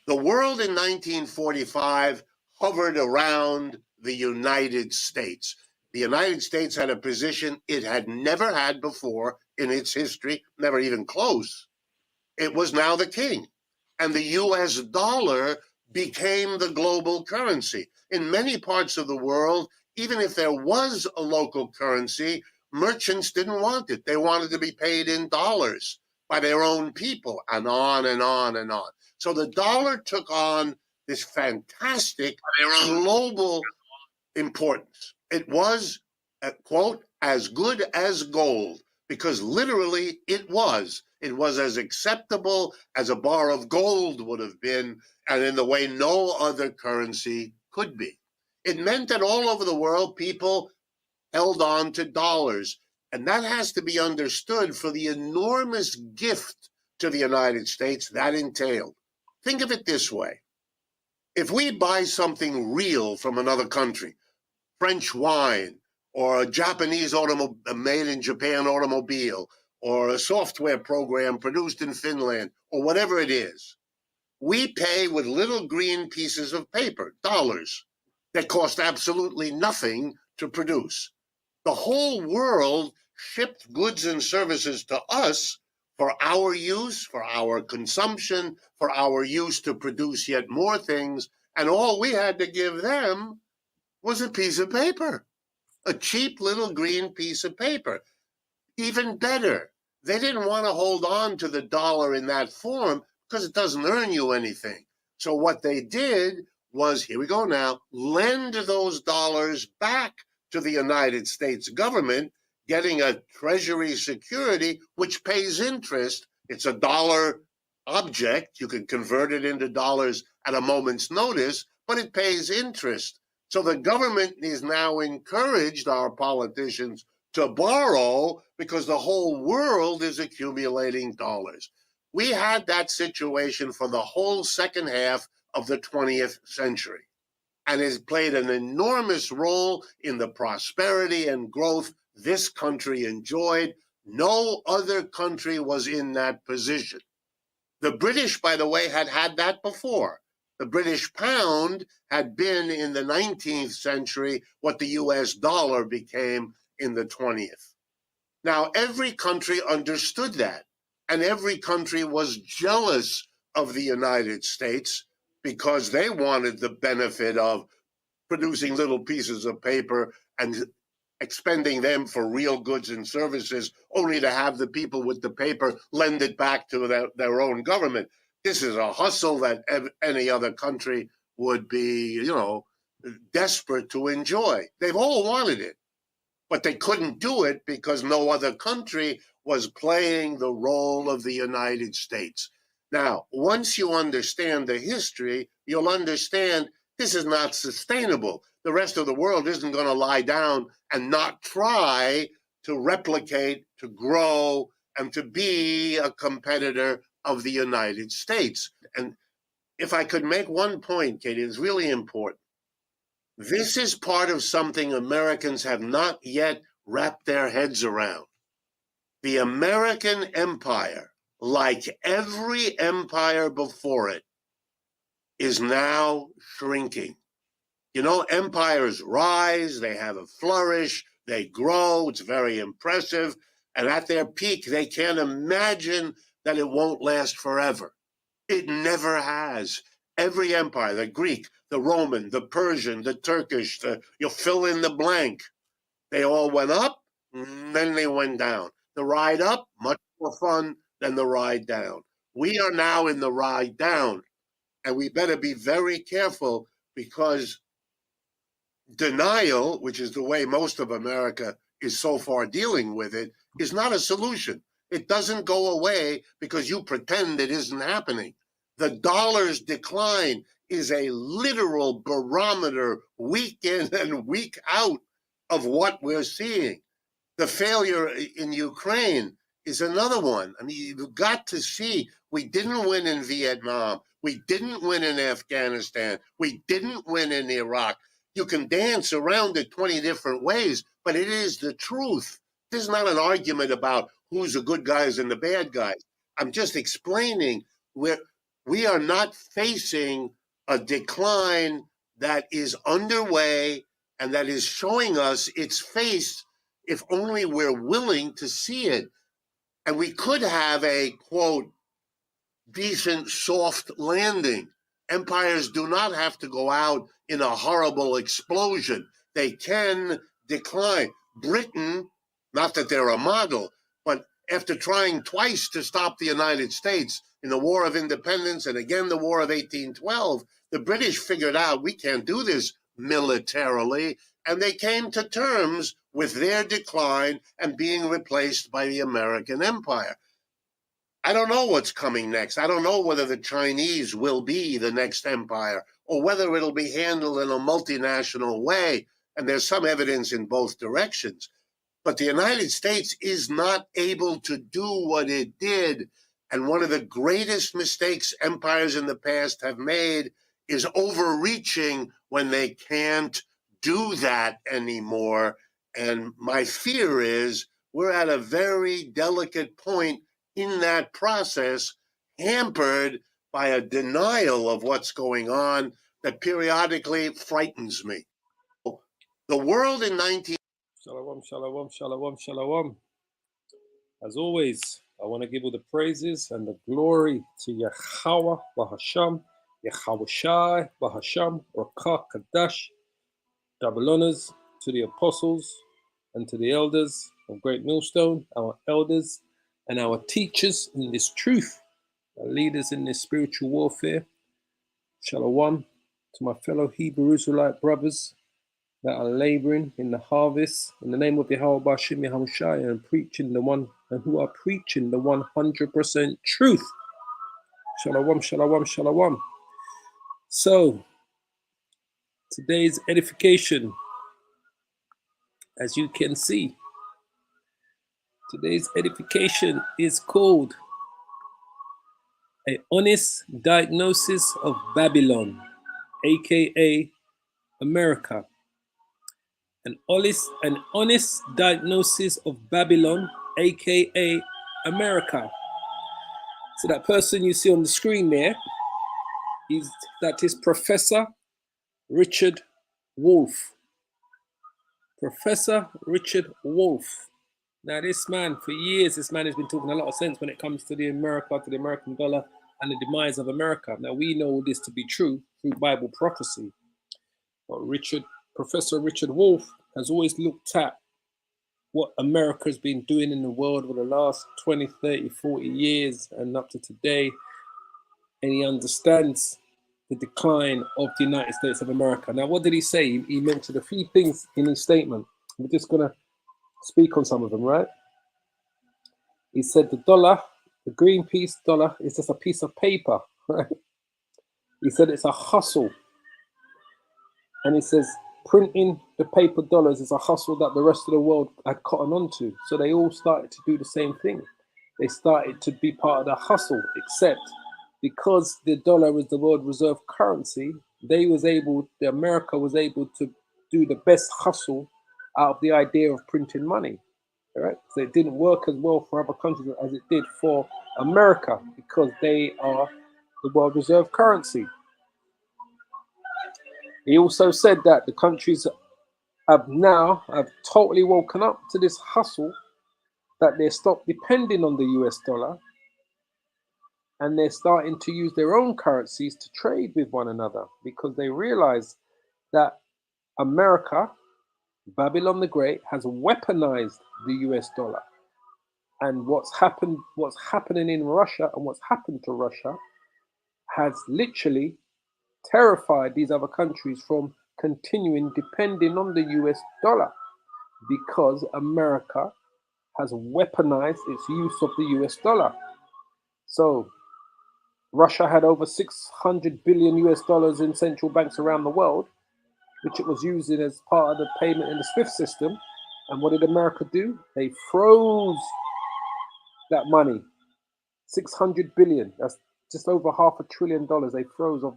The world in 1945 hovered around the United States. The United States had a position it had never had before in its history, never even close. It was now the king. And the US dollar became the global currency. In many parts of the world, even if there was a local currency, merchants didn't want it. They wanted to be paid in dollars by their own people, and on and on and on. So the dollar took on this fantastic global importance. It was, quote, as good as gold, because literally it was. It was as acceptable as a bar of gold would have been, and in the way no other currency could be. It meant that all over the world, people held on to dollars. And that has to be understood for the enormous gift to the United States that entailed. Think of it this way. If we buy something real from another country, French wine, or a Japanese made in Japan automobile, or a software program produced in Finland, or whatever it is, we pay with little green pieces of paper, dollars, that cost absolutely nothing to produce. The whole world shipped goods and services to us for our use, for our consumption, for our use to produce yet more things, and all we had to give them was a piece of paper, a cheap little green piece of paper. Even better, they didn't want to hold on to the dollar in that form because it doesn't earn you anything. So what they did was, here we go now, lend those dollars back to the United States government, getting a treasury security which pays interest. It's a dollar object. You can convert it into dollars at a moment's notice, but it pays interest. So the government is now encouraged, our politicians, to borrow because the whole world is accumulating dollars. We had that situation for the whole second half of the 20th century, and has played an enormous role in the prosperity and growth this country enjoyed. No other country was in that position. The British, by the way, had had that before. The British pound had been in the 19th century what the US dollar became in the 20th. Now, every country understood that, and every country was jealous of the United States because they wanted the benefit of producing little pieces of paper and expending them for real goods and services, only to have the people with the paper lend it back to their own government. This is a hustle that any other country would be, desperate to enjoy. They've all wanted it, but they couldn't do it because no other country was playing the role of the United States. Now, once you understand the history, you'll understand this is not sustainable. The rest of the world isn't going to lie down and not try to replicate, to grow, and to be a competitor of the United States. And if I could make one point, Katie, it's really important. This is part of something Americans have not yet wrapped their heads around. The American empire, like every empire before it, is now shrinking. Empires rise, they have a flourish, they grow, it's very impressive. And at their peak, they can't imagine that it won't last forever. It never has. Every empire, the Greek, the Roman, the Persian, the Turkish, you'll fill in the blank. They all went up, then they went down. The ride up, much more fun than the ride down. We are now in the ride down, and we better be very careful because denial, which is the way most of America is so far dealing with it, is not a solution. It doesn't go away because you pretend it isn't happening. The dollar's decline is a literal barometer week in and week out of what we're seeing. The failure in Ukraine is another one. I mean, you've got to see we didn't win in Vietnam. We didn't win in Afghanistan. We didn't win in Iraq. You can dance around it 20 different ways, but it is the truth. This is not an argument about who's the good guys and the bad guys. I'm just explaining where We are not facing a decline that is underway and that is showing us its face if only we're willing to see it. And we could have a, quote, decent soft landing. Empires do not have to go out in a horrible explosion. They can decline. Britain, not that they're a model, but after trying twice to stop the United States in the War of Independence and again the War of 1812, the British figured out we can't do this militarily, and they came to terms with their decline and being replaced by the American Empire. I don't know what's coming next. I don't know whether the Chinese will be the next empire or whether it'll be handled in a multinational way. And there's some evidence in both directions. But the United States is not able to do what it did. And one of the greatest mistakes empires in the past have made is overreaching when they can't do that anymore. And my fear is we're at a very delicate point in that process, hampered by a denial of what's going on that periodically frightens me. The world in 19... Shalom, shalom, shalom, shalom. As always, I want to give all the praises and the glory to Yahweh Bahasham, Yahweh Shai Bahasham, Rakah Kadash. Double honors to the apostles and to the elders of Great Millstone, our elders and our teachers in this truth, our leaders in this spiritual warfare. Shalom to my fellow Hebrew Israelite brothers that are laboring in the harvest in the name of Yahweh Bashim Yahushai and preaching the one and who are preaching the 100% truth. Shalom, shalom, shalom. So today's edification, as you can see, today's edification is called A Honest Diagnosis of Babylon, aka America. An honest diagnosis of Babylon, aka America. So that person you see on the screen there, that is Professor Richard Wolff. Professor Richard Wolff. Now this man, for years, this man has been talking a lot of sense when it comes to the American dollar and the demise of America. Now we know this to be true through Bible prophecy. But Professor Richard Wolff has always looked at what America's been doing in the world for the last 20, 30, 40 years and up to today. And he understands the decline of the United States of America. Now, what did he say? He mentioned a few things in his statement. We're just going to speak on some of them, right? He said the dollar, the green piece dollar, is just a piece of paper, right? He said it's a hustle. And he says printing the paper dollars is a hustle that the rest of the world had cotton onto. So they all started to do the same thing. They started to be part of the hustle, except because the dollar was the world reserve currency, America was able to do the best hustle out of the idea of printing money. All right? So it didn't work as well for other countries as it did for America because they are the world reserve currency. He also said that the countries have totally woken up to this hustle, that they stopped depending on the US dollar and they're starting to use their own currencies to trade with one another because they realize that America, Babylon the Great, has weaponized the US dollar. And what's happening in Russia and what's happened to Russia has literally terrified these other countries from continuing depending on the US dollar because America has weaponized its use of the US dollar. So Russia had over 600 billion US dollars in central banks around the world, which it was using as part of the payment in the SWIFT system. And what did America do? They froze that money. 600 billion. That's just over $500 billion they froze of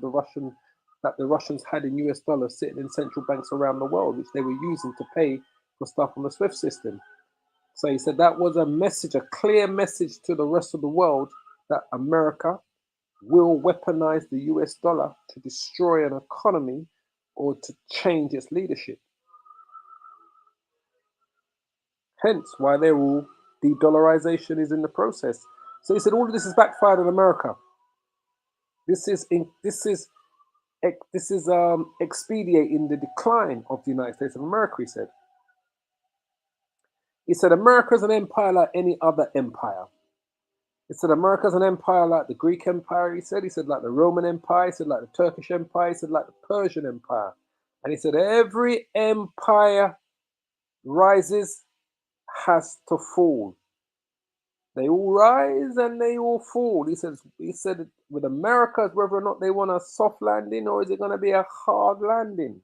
that the Russians had in US dollars sitting in central banks around the world, which they were using to pay for stuff on the SWIFT system. So he said that was a clear message to the rest of the world that America will weaponize the US dollar to destroy an economy or to change its leadership. Hence why they're all de-dollarization is in the process. So he said all of this is backfired on America. This is expediting the decline of the United States of America, he said. He said America is an empire like any other empire. He said America is an empire like the Greek Empire, he said like the Roman Empire, he said like the Turkish Empire, he said like the Persian Empire. And he said every empire rises has to fall. They all rise and they all fall. He said with America, whether or not they want a soft landing or is it going to be a hard landing?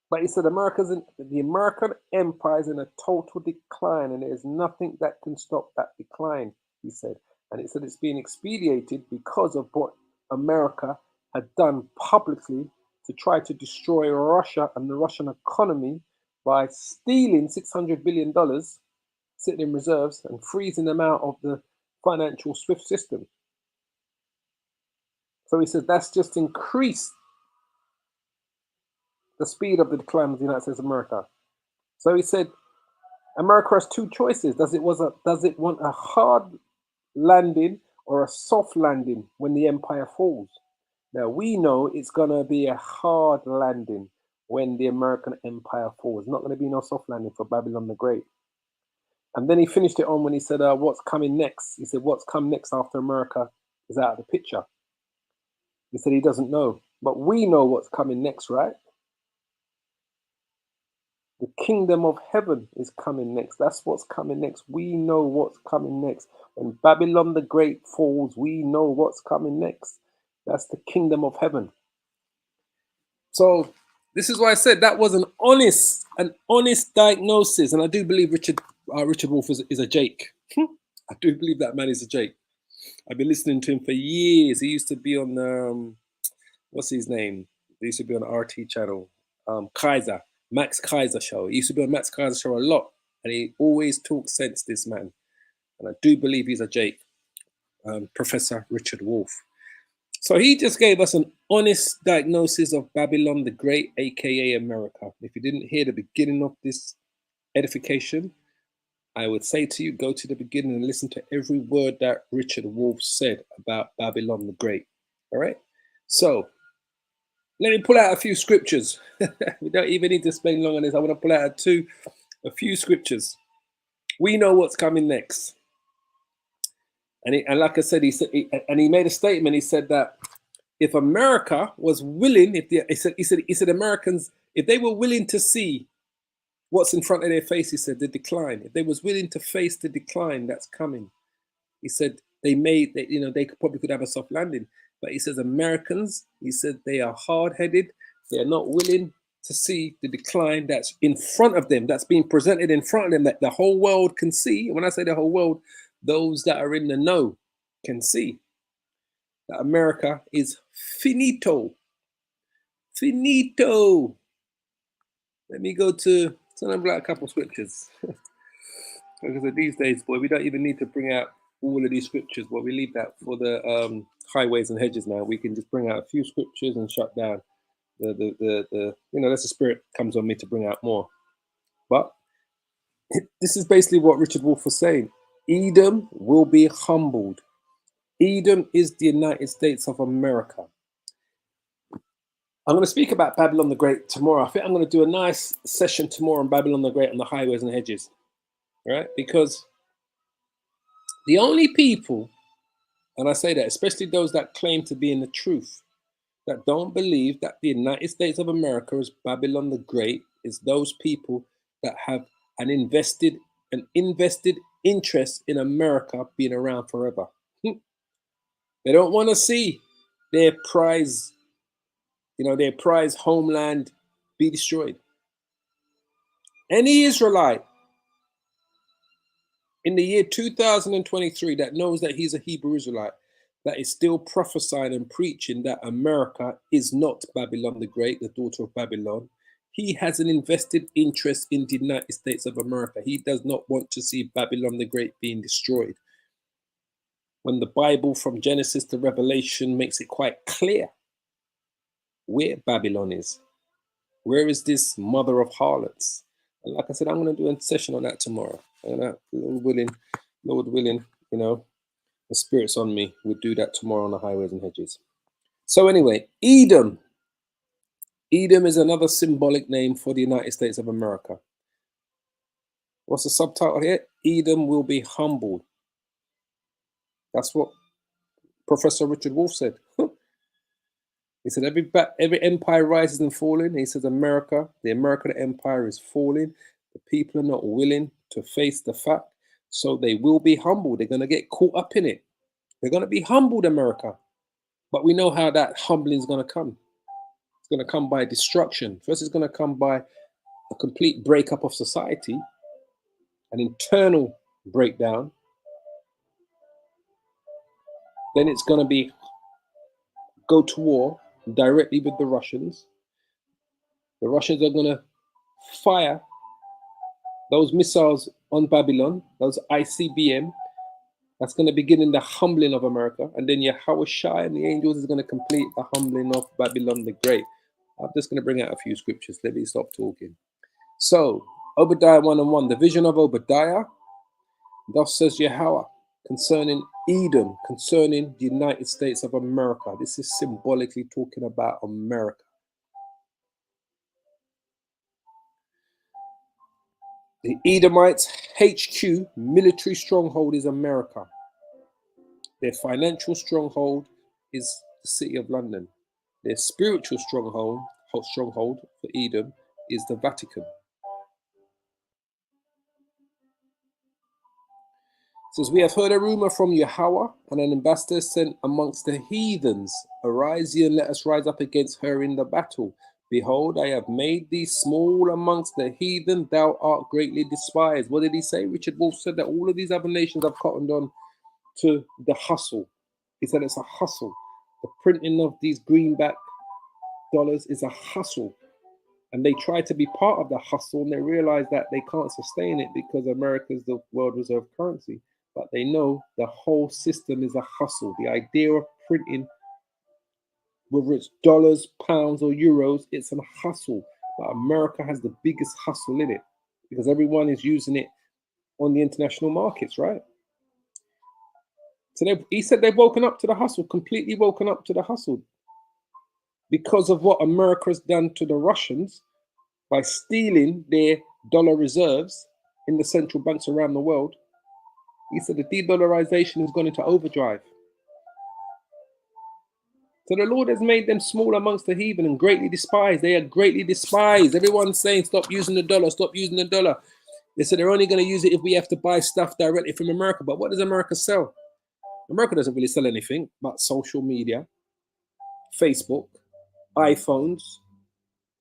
But he said the American empire is in a total decline and there's nothing that can stop that decline, he said. And he said it's being expedited because of what America had done publicly to try to destroy Russia and the Russian economy by stealing $600 billion sitting in reserves and freezing them out of the financial SWIFT system. So he said that's just increased the speed of the decline of the United States of America. So he said America has two choices. Does it want a hard landing or a soft landing when the empire falls? Now we know it's going to be a hard landing when the American empire falls. Not going to be no soft landing for Babylon the Great. And then he finished it on when he said, what's coming next? He said, what's come next after America is out of the picture? He said he doesn't know. But we know what's coming next, right? The kingdom of heaven is coming next. That's what's coming next. We know what's coming next. When Babylon the Great falls, we know what's coming next. That's the kingdom of heaven. So this is why I said that was an honest diagnosis. And I do believe Richard Wolff is a Jake. I do believe that man is a Jake. I've been listening to him for years. He used to be on, what's his name? He used to be on RT channel, Max Kaiser show. He used to be on Max Kaiser show a lot. And he always talks sense, this man. And I do believe he's a Jake, Professor Richard Wolff. So he just gave us an honest diagnosis of Babylon the Great, aka America. If you didn't hear the beginning of this edification, I would say to you, go to the beginning and listen to every word that Richard Wolff said about Babylon the Great. All right? So let me pull out a few scriptures. We don't even need to spend long on this. I want to pull out a few scriptures. We know what's coming next. And like I said, he made a statement. He said that if America was willing, he said Americans, if they were willing to see what's in front of their face, he said the decline. If they was willing to face the decline that's coming, he said they probably could have a soft landing. But he says Americans, he said they are hard-headed. They are not willing to see the decline that's in front of them, that's being presented in front of them, that the whole world can see. When I say the whole world, those that are in the know can see that America is finito. Finito. Let me go to a couple scriptures. Because these days, boy, we don't even need to bring out all of these scriptures, but we leave that for the highways and hedges now. We can just bring out a few scriptures and shut down that's the spirit comes on me to bring out more. But this is basically what Richard Wolff was saying. Edom will be humbled. Edom is the United States of America. I'm going to speak about Babylon the Great tomorrow. I think I'm going to do a nice session tomorrow on Babylon the Great on the highways and hedges. Right? Because the only people, and I say that especially those that claim to be in the truth, that don't believe that the United States of America is Babylon the Great, is those people that have an invested interest in America being around forever. They don't want to see their prize homeland be destroyed. Any Israelite in the year 2023 that knows that he's a Hebrew Israelite, that is still prophesying and preaching that America is not Babylon the Great, the daughter of Babylon, he has an invested interest in the United States of America. He does not want to see Babylon the Great being destroyed. when the Bible from Genesis to Revelation makes it quite clear where Babylon is. Where is this mother of harlots? And like I said, I'm going to do a session on that tomorrow. And Lord willing, you know, the Spirit's on me. We'll do that tomorrow on the highways and hedges. So anyway, Edom. Edom is another symbolic name for the United States of America. What's the subtitle here? Edom will be humbled. That's what Professor Richard Wolff said. He said every empire rises and falls. He says America, the American empire is falling. The people are not willing to face the fact, so they will be humbled. They're going to get caught up in it. They're going to be humbled, America. But we know how that humbling is going to come. It's going to come by destruction. First, it's going to come by a complete breakup of society, an internal breakdown. Then it's going to be go to war directly with the Russians. The Russians are going to fire those missiles on Babylon, those ICBM. That's going to begin in the humbling of America. And then Yahweh Shai and the angels is going to complete the humbling of Babylon the Great. I'm just going to bring out a few scriptures. Let me stop talking. So, Obadiah 1:1, the vision of Obadiah. Thus says Yahweh concerning Edom, concerning the United States of America. This is symbolically talking about America. The Edomites' HQ military stronghold is America. Their financial stronghold is the city of London. Their spiritual stronghold for Edom is the Vatican. It says, we have heard a rumor from Yahweh, and an ambassador sent amongst the heathens. Arise ye and let us rise up against her in the battle. Behold, I have made thee small amongst the heathen, thou art greatly despised. What did he say? Richard Wolff said that all of these other nations have cottoned on to the hustle. He said it's a hustle. The printing of these greenback dollars is a hustle. And they try to be part of the hustle, and they realize that they can't sustain it because America is the world reserve currency. But they know the whole system is a hustle. The idea of printing, whether it's dollars, pounds, or euros, it's a hustle. But America has the biggest hustle in it because everyone is using it on the international markets, right? So he said they've woken up to the hustle, completely woken up to the hustle because of what America has done to the Russians by stealing their dollar reserves in the central banks around the world. He said the de-dollarization has gone into overdrive. So the Lord has made them small amongst the heathen and greatly despised. They are greatly despised. Everyone's saying, stop using the dollar, stop using the dollar. They said they're only going to use it if we have to buy stuff directly from America. But what does America sell? America doesn't really sell anything but social media, Facebook, iPhones,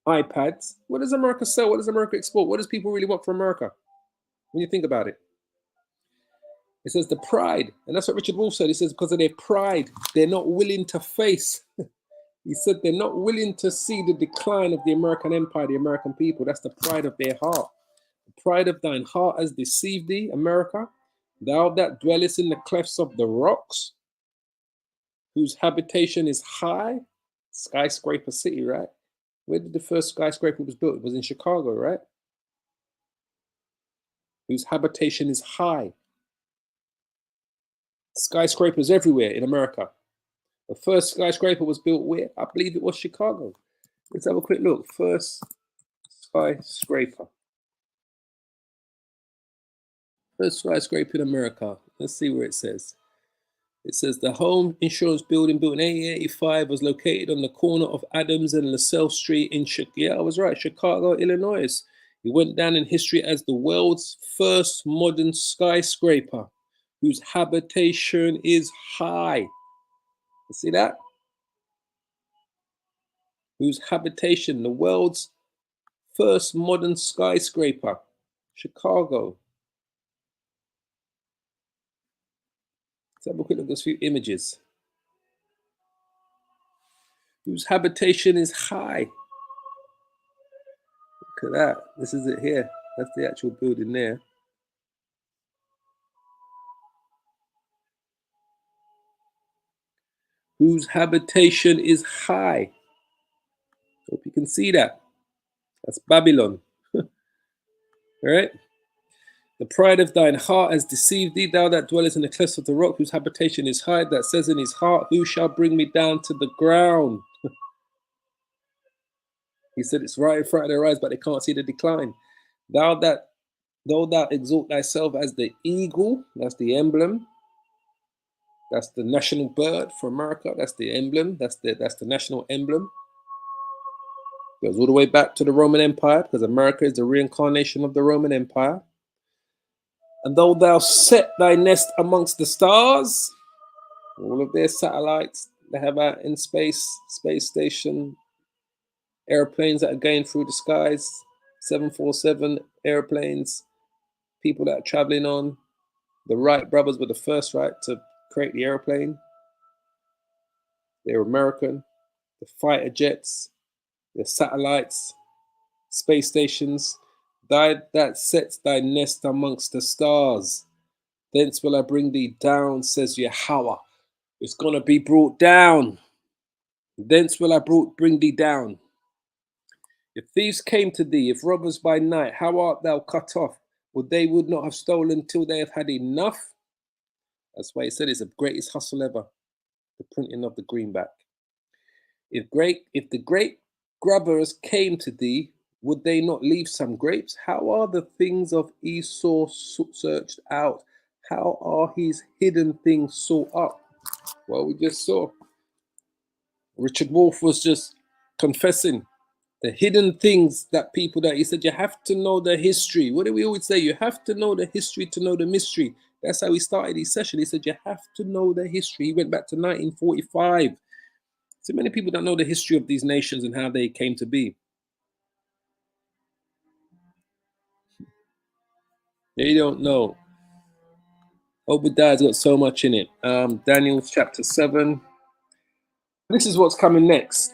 iPads. What does America sell? What does America export? What does people really want from America? When you think about it. It says the pride, and that's what Richard Wolff said. He says because of their pride, they're not willing to face. He said they're not willing to see the decline of the American empire, the American people. That's the pride of their heart. The pride of thine heart has deceived thee, America. Thou that dwellest in the clefts of the rocks, whose habitation is high. Skyscraper city, right? Where did the first skyscraper was built? It was in Chicago, right? Whose habitation is high. Skyscrapers everywhere in America. The first skyscraper was built where? I believe it was Chicago. Let's have a quick look. First skyscraper. First skyscraper in America. Let's see where it says. It says the home insurance building built in 1885 was located on the corner of Adams and LaSalle Street in Chicago. Yeah, I was right. Chicago, Illinois. It went down in history as the world's first modern skyscraper, whose habitation is high. You see that? Whose habitation, the world's first modern skyscraper, Chicago. Let's have a quick look at a few images. Whose habitation is high. Look at that. This is it here. That's the actual building there. whose habitation is high. Hope you can see that. That's Babylon. All right. The pride of thine heart has deceived thee, thou that dwellest in the clefts of the rock, whose habitation is high, that says in his heart, who shall bring me down to the ground? He said it's right in front of their eyes, but they can't see the decline. Though thou exalt thyself as the eagle, that's the emblem. That's the national bird for America. That's the emblem. That's the national emblem. Goes all the way back to the Roman Empire, because America is the reincarnation of the Roman Empire. And though thou set thy nest amongst the stars, all of their satellites they have out in space station, airplanes that are going through the skies, 747 airplanes, people that are traveling on. The Wright brothers were the first, right, to create the airplane. They're American. The fighter jets, the satellites, space stations, that sets thy nest amongst the stars. Thence will I bring thee down, says Yahweh. It's going to be brought down. Thence will I bring thee down. If thieves came to thee, if robbers by night, how art thou cut off? Would they would not have stolen till they have had enough? That's why he said it's the greatest hustle ever, the printing of the greenback. If the great grubbers came to thee, would they not leave some grapes? How are the things of Esau searched out? How are his hidden things sought up? Well, we just saw. Richard Wolff was just confessing the hidden things that people that he said, you have to know the history. What do we always say? You have to know the history to know the mystery. That's how he started his session. He said, you have to know the history. He went back to 1945. So many people don't know the history of these nations and how they came to be. They don't know. Obadiah's got so much in it. Daniel chapter 7. This is what's coming next.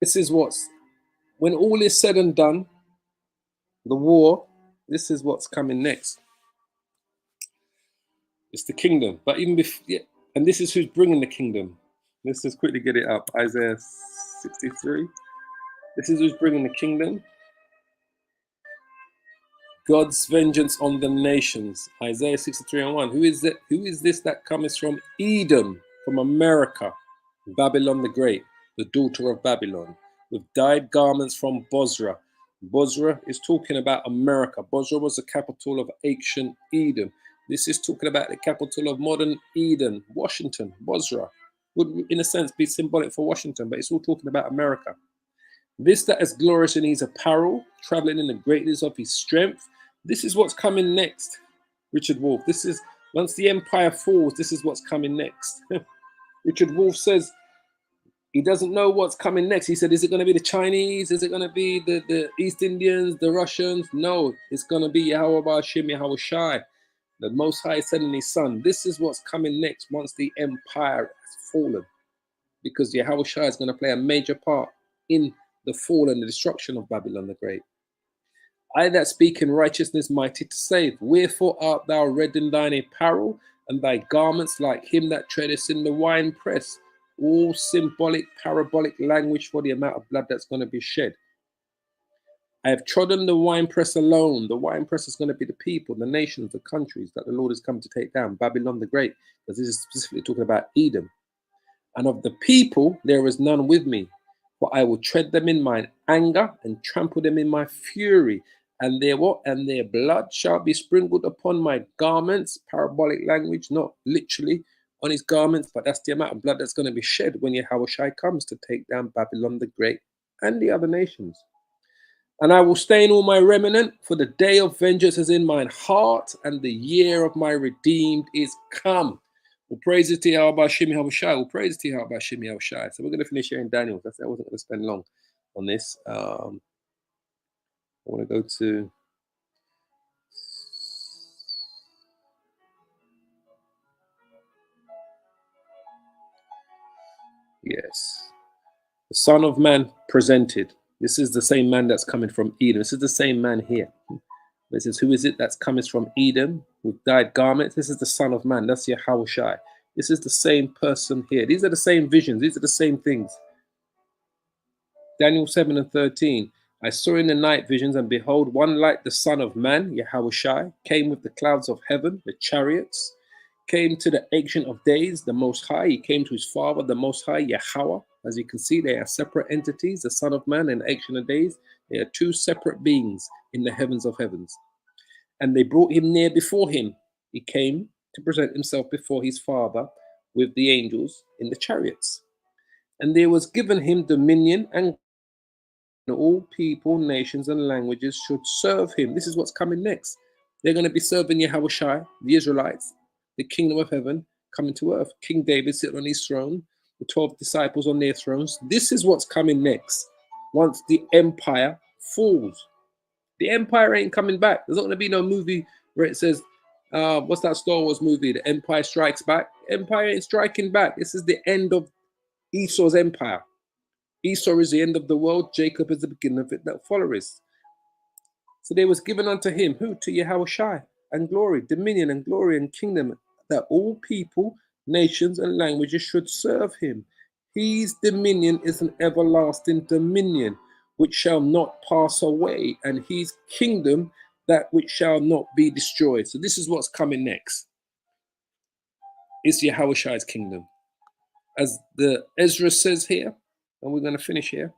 This is when all is said and done, the war, this is what's coming next. It's the kingdom. But even before, yeah, and this is who's bringing the kingdom. Let's just quickly get it up. Isaiah 63. This is who's bringing the kingdom. God's vengeance on the nations. Isaiah 63:1. Who is it? Who is this that comes from Edom, from America? Babylon the Great, the daughter of Babylon, with dyed garments from Bozrah. Bozrah is talking about America. Bozrah was the capital of ancient Edom. This is talking about the capital of modern Eden, Washington. Bozrah would, in a sense, be symbolic for Washington, but it's all talking about America. This that is glorious in his apparel, traveling in the greatness of his strength. This is what's coming next, Richard Wolff. This is, once the empire falls, this is what's coming next. Richard Wolff says he doesn't know what's coming next. He said, is it going to be the Chinese? Is it going to be the East Indians, the Russians? No, it's going to be Yahweh Ba'ashim, Yahweh Shai. The Most High is sending his son. This is what's coming next once the empire has fallen. Because Yahweh Shai is going to play a major part in the fall and the destruction of Babylon the Great. I that speak in righteousness mighty to save. Wherefore art thou red in thine apparel, and thy garments like him that treadeth in the wine press? All symbolic, parabolic language for the amount of blood that's going to be shed. I have trodden the winepress alone. The winepress is going to be the people, the nations, the countries that the Lord has come to take down. Babylon the Great, because this is specifically talking about Edom. And of the people, there is none with me. For I will tread them in mine anger and trample them in my fury. And their what? And their blood shall be sprinkled upon my garments. Parabolic language, not literally on his garments, but that's the amount of blood that's going to be shed when Yahweh Shai comes to take down Babylon the Great and the other nations. And I will stain all my remnant, for the day of vengeance is in mine heart, and the year of my redeemed is come. Well, praise it to Yahweh Ba'ashim Yahweh Shai. Well, praise it to Yahweh Ba'ashim Yahweh Shai. So we're going to finish here in Daniel. I wasn't going to spend long on this. I want to go to yes. The Son of Man presented. This is the same man that's coming from Edom. This is the same man here. This is, who is it that's coming from Edom with dyed garments? This is the Son of Man. That's Yahweh Shai. This is the same person here. These are the same visions. These are the same things. Daniel 7:13. I saw in the night visions, and behold, one like the Son of Man, Yahushai, came with the clouds of heaven, the chariots, came to the Ancient of Days, the Most High. He came to his Father, the Most High, Yahweh. As you can see, they are separate entities, the Son of Man and the Ancient of Days. They are two separate beings in the heavens of heavens. And they brought him near before him. He came to present himself before his Father with the angels in the chariots. And there was given him dominion, and all people, nations, and languages should serve him. This is what's coming next. They're going to be serving Yahushai, the Israelites, the kingdom of heaven coming to earth. King David sitting on his throne, the 12 disciples on their thrones. This is what's coming next once the empire falls. The empire ain't coming back. There's not going to be no movie where it says, what's that Star Wars movie? The Empire Strikes Back. Empire ain't striking back. This is the end of Esau's empire. Esau is the end of the world. Jacob is the beginning of it that follows. So there was given unto him, who? To Yahushai, and glory, dominion, and glory, and kingdom, that all people, nations, and languages should serve him. His dominion is an everlasting dominion, which shall not pass away, and his kingdom, that which shall not be destroyed. So this is what's coming next. It's Yahushai's kingdom. As the Ezra says here, and we're going to finish here.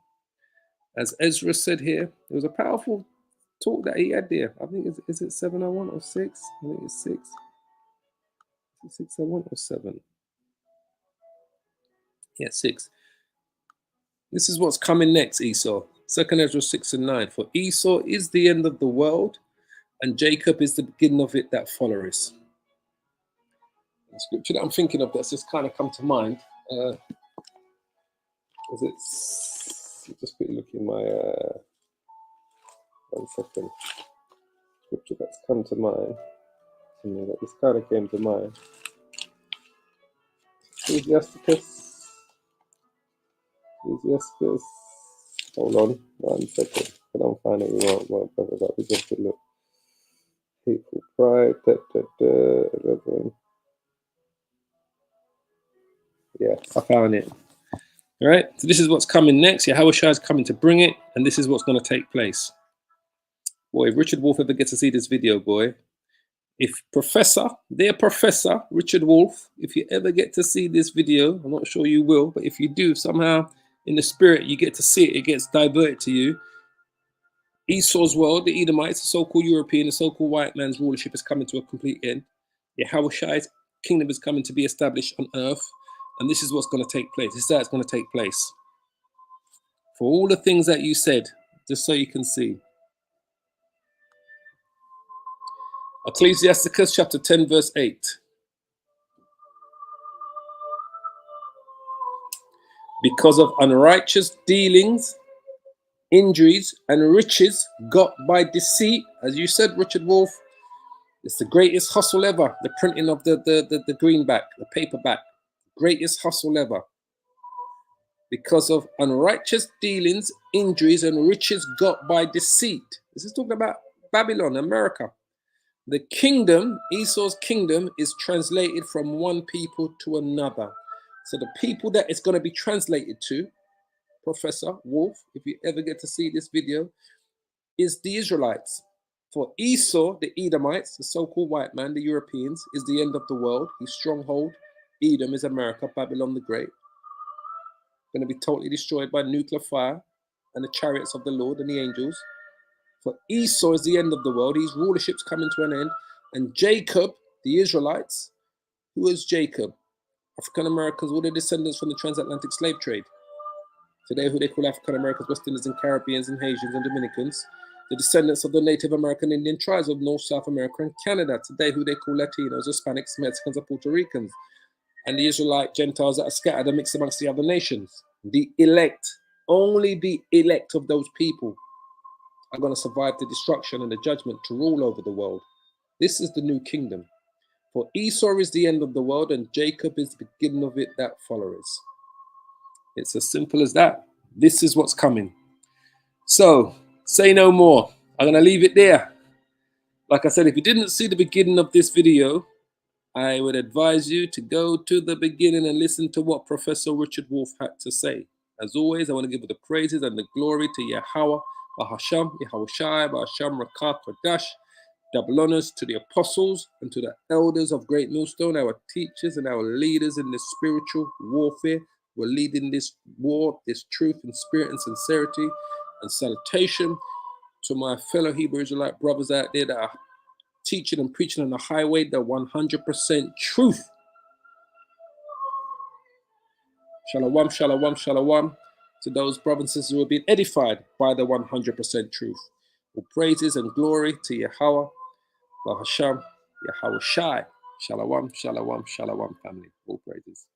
As Ezra said here, it was a powerful talk that he had there. I think, is it 701 or 6? I think it's 6. Is it 601 or 7? Yeah, 6. This is what's coming next, Esau. 2nd Ezra 6 and 9. For Esau is the end of the world, and Jacob is the beginning of it that follows. The scripture that I'm thinking of that's just kind of come to mind. Is it? Just quickly look in my 1 second. Scripture that's come to mind. That this kind of came to mind. Ecclesiasticus. Hold on 1 second. I don't find it. We won't bother about it. Just a look. Hateful pride. 11. Yeah, I found it. All right, so this is what's coming next. Yahushua is coming to bring it, and this is what's going to take place. Boy, if Richard Wolff ever gets to see this video, boy, if Professor Richard Wolff, if you ever get to see this video, I'm not sure you will, but if you do, somehow in the spirit, you get to see it, it gets diverted to you. Esau's world, the Edomites, the so-called European, the so-called white man's rulership is coming to a complete end. Yahushua's kingdom is coming to be established on earth. And this is what's going to take place. This is how it's going to take place. For all the things that you said, just so you can see. Ecclesiasticus chapter 10, verse 8. Because of unrighteous dealings, injuries, and riches got by deceit, as you said, Richard Wolff, it's the greatest hustle ever. The printing of the greenback, the paperback. Greatest hustle ever. Because of unrighteous dealings, injuries, and riches got by deceit. This is talking about Babylon, America. The kingdom, Esau's kingdom, is translated from one people to another. So the people that it's going to be translated to, Professor Wolff, if you ever get to see this video, is the Israelites. For Esau, the Edomites, the so-called white man, the Europeans, is the end of the world. His stronghold, Edom, is America, Babylon the Great. Going to be totally destroyed by nuclear fire and the chariots of the Lord and the angels. For Esau is the end of the world. His rulership's coming to an end. And Jacob, the Israelites, who is Jacob? African Americans, all the descendants from the transatlantic slave trade. Today, who they call African Americans, West Indians, and Caribbeans, and Haitians, and Dominicans. The descendants of the Native American Indian tribes of North, South America, and Canada. Today, who they call Latinos, Hispanics, Mexicans, and Puerto Ricans. And the Israelite Gentiles that are scattered and mixed amongst the other nations. The elect, only the elect of those people are going to survive the destruction and the judgment to rule over the world. This is the new kingdom. For Esau is the end of the world, and Jacob is the beginning of it that follows. It's as simple as that. This is what's coming. So, say no more. I'm going to leave it there. Like I said, if you didn't see the beginning of this video, I would advise you to go to the beginning and listen to what Professor Richard Wolff had to say. As always, I want to give the praises and the glory to Yahweh, Bahasham, Yahweh Shai, Bahasham Rakah Kodash. Double honors to the apostles and to the elders of Great Millstone, our teachers and our leaders in this spiritual warfare. We're leading this war, this truth in spirit and sincerity. And salutation to my fellow Hebrew Israelite brothers out there that are teaching and preaching on the highway, the 100% truth. Shalom, shalom, shalom to those brothers and sisters who have been edified by the 100% truth. All praises and glory to Yahweh, Bahasham, Yahweh Shai. Shalom, shalom, shalom, family. All praises.